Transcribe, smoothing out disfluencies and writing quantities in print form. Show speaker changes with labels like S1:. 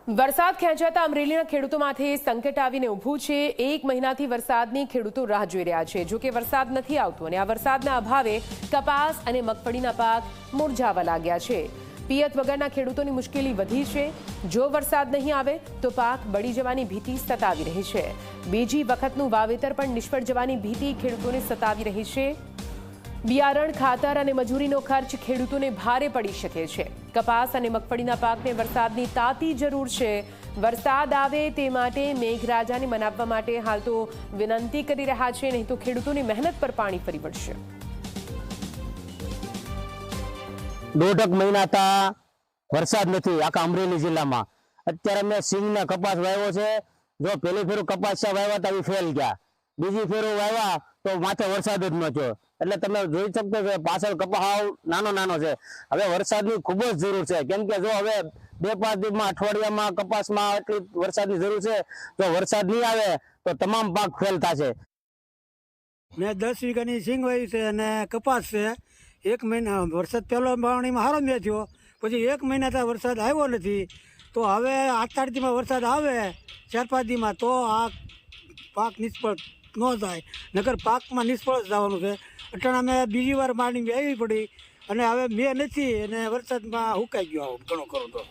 S1: વરસાદ ખેંચાતા અમરેલીના ખેડૂતો માથે સંકટ આવીને ઊભું છે। 1 મહિનાથી વરસાદની ખેડૂતો રાહ જોઈ રહ્યા છે। જો કે વરસાદ નથી આવતો અને આ વરસાદના અભાવે કપાસ અને મગફળીના પાક મુરઝાવા લાગ્યા છે। પિયત વગરના ખેડૂતોની મુશ્કેલી વધી છે। જો વરસાદ નહીં આવે તો પાક બળી જવાની ભીતિ સતાવી રહી છે। બીજી વખતનું વાવેતર પણ નિષ્ફળ જવાની ભીતિ ખેડૂતોને સતાવી રહી છે। બિયારણ, ખાતર અને મજૂરીનો ખર્ચ ખેડૂતોને ભારે પડી શકે છે। કપાસ અને મગફળીના પાકને વરસાદની તાતી જરૂર છે। વરસાદ આવે તે માટે મેઘરાજાને મનાવવા માટે હાલ તો વિનંતી કરી રહ્યા છે, નહીં તો ખેડૂતોની મહેનત પર પાણી ફરી વળશે।
S2: 1.5 મહિનાથી વરસાદ નથી આખા અમરેલી જિલ્લામાં। અત્યારે અમે સિંગના કપાસ વાવ્યો છે। જો પહેલી ફેરો કપાસ વાવ્યા તો ફેલ ગયા, બીજી ફેરો વાવ્યા તો માથે વરસાદ જ ન થયો। એટલે તમે જોઈ શકતો છો પાછળ કપાસ નાનો છે। હવે વરસાદની ખૂબ જ જરૂર છે, કેમ કે જો હવે 2-5 દિવસમાં અઠવાડિયામાં કપાસમાં એટલી વરસાદની જરૂર છે। જો વરસાદ નહીં આવે તો તમામ પાક ફેલ થશે।
S3: મેં 10 વીઘાની સિંગ વાવી છે અને કપાસ છે। 1 મહિના વરસાદ પહેલો વાવણીમાં સારો મેં થયો, પછી 1 મહિનાથી વરસાદ આવ્યો નથી। તો હવે 8 દીમાં વરસાદ આવે 4-5 દીમાં તો આ પાક નિષ્ફળ ન જાય, નકર પાકમાં નિષ્ફળ જ જવાનું છે। અટાણા મેં બીજી વાર માંડી આવી પડી અને હવે મેં નથી અને વરસાદમાં હુકાઈ ગયો ઘણો ખરો તો।